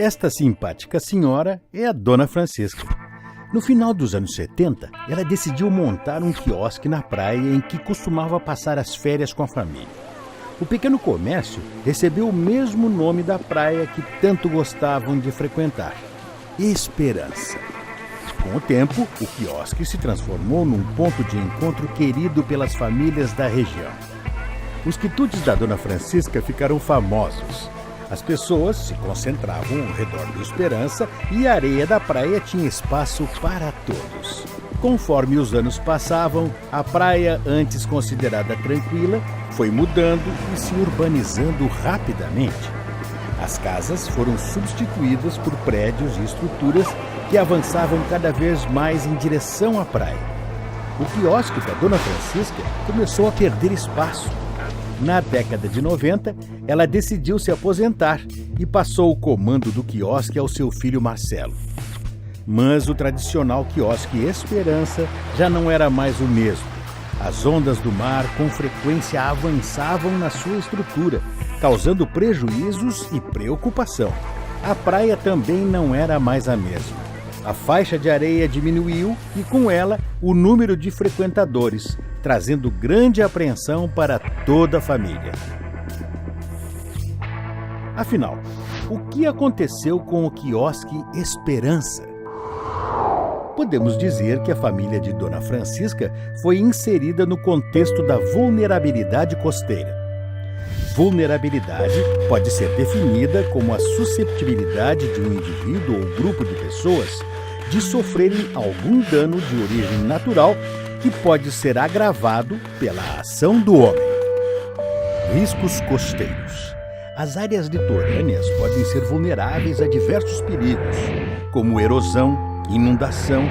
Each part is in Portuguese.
Esta simpática senhora é a Dona Francisca. No final dos anos 70, ela decidiu montar um quiosque na praia em que costumava passar as férias com a família. O pequeno comércio recebeu o mesmo nome da praia que tanto gostavam de frequentar: Esperança. Com o tempo, o quiosque se transformou num ponto de encontro querido pelas famílias da região. Os quitutes da Dona Francisca ficaram famosos. As pessoas se concentravam ao redor do Esperança e a areia da praia tinha espaço para todos. Conforme os anos passavam, a praia, antes considerada tranquila, foi mudando e se urbanizando rapidamente. As casas foram substituídas por prédios e estruturas que avançavam cada vez mais em direção à praia. O quiosque da Dona Francisca começou a perder espaço. Na década de 90, ela decidiu se aposentar e passou o comando do quiosque ao seu filho Marcelo. Mas o tradicional quiosque Esperança já não era mais o mesmo. As ondas do mar com frequência avançavam na sua estrutura, causando prejuízos e preocupação. A praia também não era mais a mesma. A faixa de areia diminuiu e, com ela, o número de frequentadores, trazendo grande apreensão para toda a família. Afinal, o que aconteceu com o quiosque Esperança? Podemos dizer que a família de Dona Francisca foi inserida no contexto da vulnerabilidade costeira. Vulnerabilidade pode ser definida como a susceptibilidade de um indivíduo ou grupo de pessoas de sofrerem algum dano de origem natural que pode ser agravado pela ação do homem. Riscos costeiros. As áreas litorâneas podem ser vulneráveis a diversos perigos, como erosão, inundação,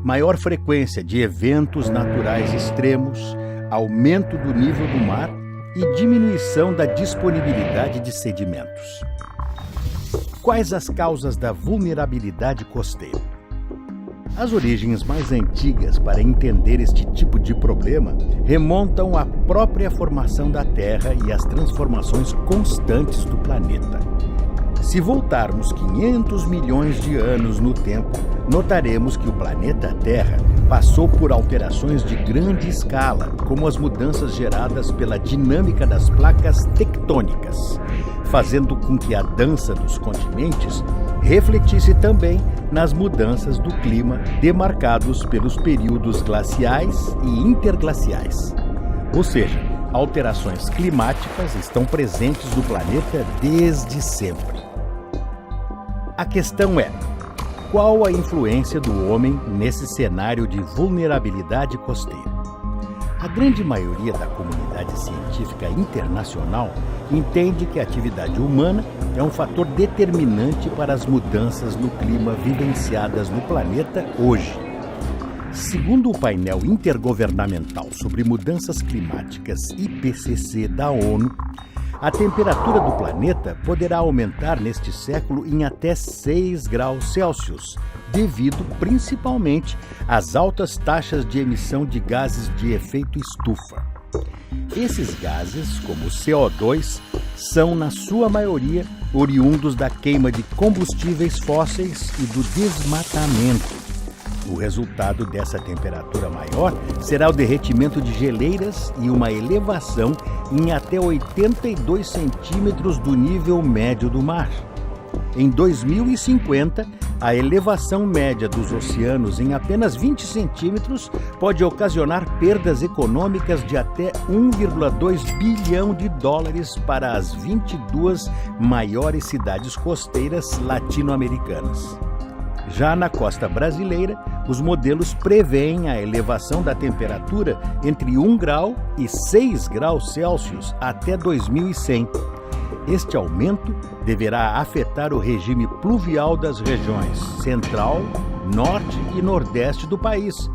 maior frequência de eventos naturais extremos, aumento do nível do mar e diminuição da disponibilidade de sedimentos. Quais as causas da vulnerabilidade costeira? As origens mais antigas para entender este tipo de problema remontam à própria formação da Terra e às transformações constantes do planeta. Se voltarmos 500 milhões de anos no tempo, notaremos que o planeta Terra passou por alterações de grande escala, como as mudanças geradas pela dinâmica das placas tectônicas, fazendo com que a dança dos continentes refletisse também nas mudanças do clima demarcados pelos períodos glaciais e interglaciais. Ou seja, alterações climáticas estão presentes no planeta desde sempre. A questão é: qual a influência do homem nesse cenário de vulnerabilidade costeira? A grande maioria da comunidade científica internacional entende que a atividade humana é um fator determinante para as mudanças no clima vivenciadas no planeta hoje. Segundo o painel intergovernamental sobre mudanças climáticas IPCC da ONU, a temperatura do planeta poderá aumentar neste século em até 6 graus Celsius, devido principalmente às altas taxas de emissão de gases de efeito estufa. Esses gases, como o CO2, são, na sua maioria, oriundos da queima de combustíveis fósseis e do desmatamento. O resultado dessa temperatura maior será o derretimento de geleiras e uma elevação em até 82 centímetros do nível médio do mar. Em 2050, a elevação média dos oceanos em apenas 20 centímetros pode ocasionar perdas econômicas de até 1,2 bilhão de dólares para as 22 maiores cidades costeiras latino-americanas. Já na costa brasileira, os modelos prevêem a elevação da temperatura entre 1 grau e 6 graus Celsius até 2100. Este aumento deverá afetar o regime pluvial das regiões central, norte e nordeste do país,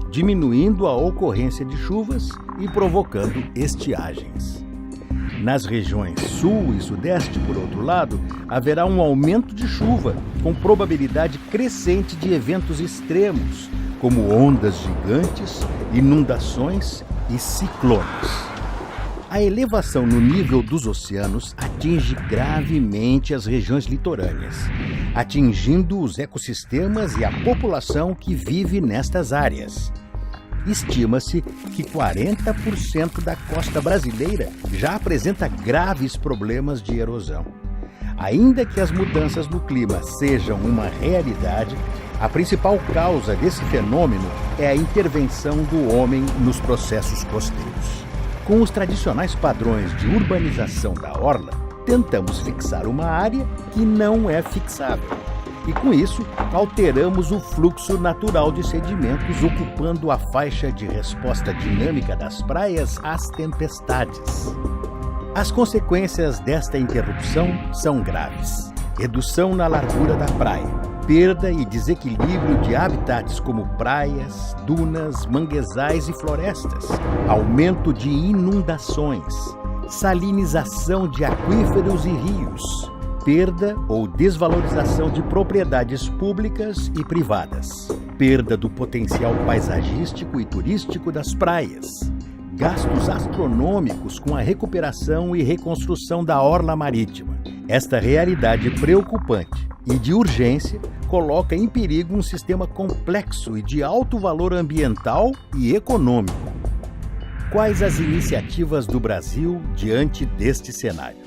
diminuindo a ocorrência de chuvas e provocando estiagens. Nas regiões sul e sudeste, por outro lado, haverá um aumento de chuva, com probabilidade crescente de eventos extremos, como ondas gigantes, inundações e ciclones. A elevação no nível dos oceanos atinge gravemente as regiões litorâneas, atingindo os ecossistemas e a população que vive nestas áreas. Estima-se que 40% da costa brasileira já apresenta graves problemas de erosão. Ainda que as mudanças no clima sejam uma realidade, a principal causa desse fenômeno é a intervenção do homem nos processos costeiros. Com os tradicionais padrões de urbanização da orla, tentamos fixar uma área que não é fixável. E com isso, alteramos o fluxo natural de sedimentos, ocupando a faixa de resposta dinâmica das praias às tempestades. As consequências desta interrupção são graves: redução na largura da praia, perda e desequilíbrio de habitats como praias, dunas, manguezais e florestas, aumento de inundações, salinização de aquíferos e rios, perda ou desvalorização de propriedades públicas e privadas, perda do potencial paisagístico e turístico das praias, gastos astronômicos com a recuperação e reconstrução da orla marítima. Esta realidade preocupante e de urgência coloca em perigo um sistema complexo e de alto valor ambiental e econômico. Quais as iniciativas do Brasil diante deste cenário?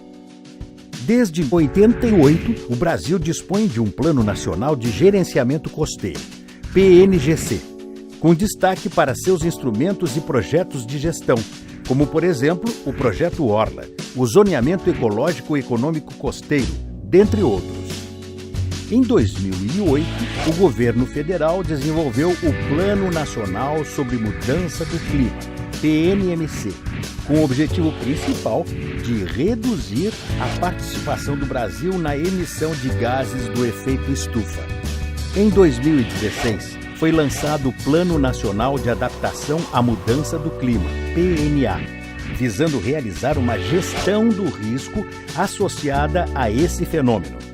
Desde 88, o Brasil dispõe de um Plano Nacional de Gerenciamento Costeiro, PNGC, com destaque para seus instrumentos e projetos de gestão, como, por exemplo, o Projeto Orla, o Zoneamento Ecológico Econômico Costeiro, dentre outros. Em 2008, o governo federal desenvolveu o Plano Nacional sobre Mudança do Clima, PNMC, com o objetivo principal de reduzir a participação do Brasil na emissão de gases do efeito estufa. Em 2016, foi lançado o Plano Nacional de Adaptação à Mudança do Clima, PNA, visando realizar uma gestão do risco associada a esse fenômeno.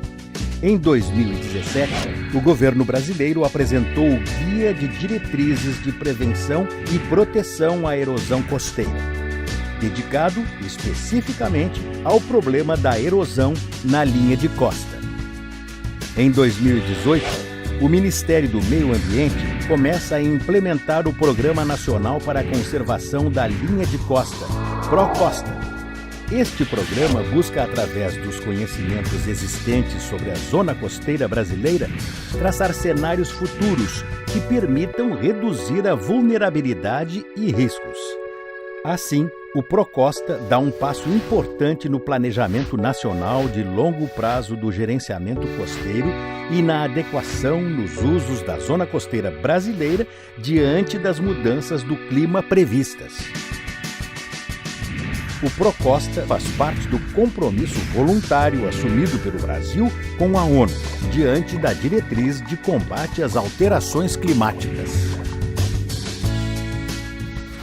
Em 2017, o governo brasileiro apresentou o Guia de Diretrizes de Prevenção e Proteção à Erosão Costeira, dedicado especificamente ao problema da erosão na linha de costa. Em 2018, o Ministério do Meio Ambiente começa a implementar o Programa Nacional para a Conservação da Linha de Costa, PROCOSTA. Este programa busca, através dos conhecimentos existentes sobre a zona costeira brasileira, traçar cenários futuros que permitam reduzir a vulnerabilidade e riscos. Assim, o PROCOSTA dá um passo importante no planejamento nacional de longo prazo do gerenciamento costeiro e na adequação nos usos da zona costeira brasileira diante das mudanças do clima previstas. O PROCOSTA faz parte do compromisso voluntário assumido pelo Brasil com a ONU, diante da diretriz de combate às alterações climáticas.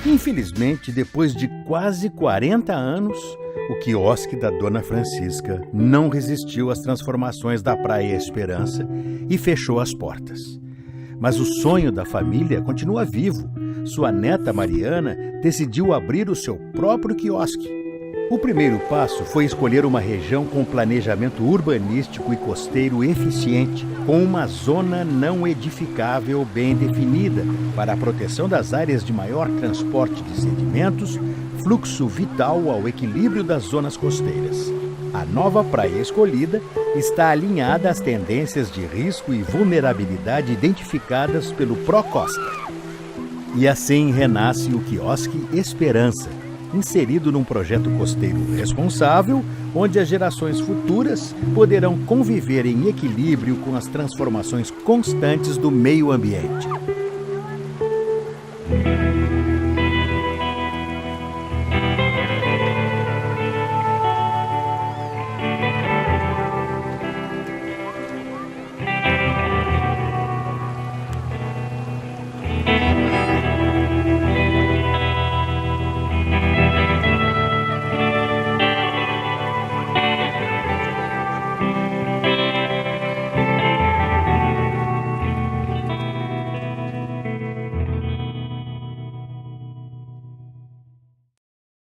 Infelizmente, depois de quase 40 anos, o quiosque da Dona Francisca não resistiu às transformações da Praia Esperança e fechou as portas. Mas o sonho da família continua vivo. Sua neta Mariana decidiu abrir o seu próprio quiosque. O primeiro passo foi escolher uma região com planejamento urbanístico e costeiro eficiente, com uma zona não edificável bem definida para a proteção das áreas de maior transporte de sedimentos, fluxo vital ao equilíbrio das zonas costeiras. A nova praia escolhida está alinhada às tendências de risco e vulnerabilidade identificadas pelo PROCOSTA. E assim renasce o quiosque Esperança, inserido num projeto costeiro responsável, onde as gerações futuras poderão conviver em equilíbrio com as transformações constantes do meio ambiente.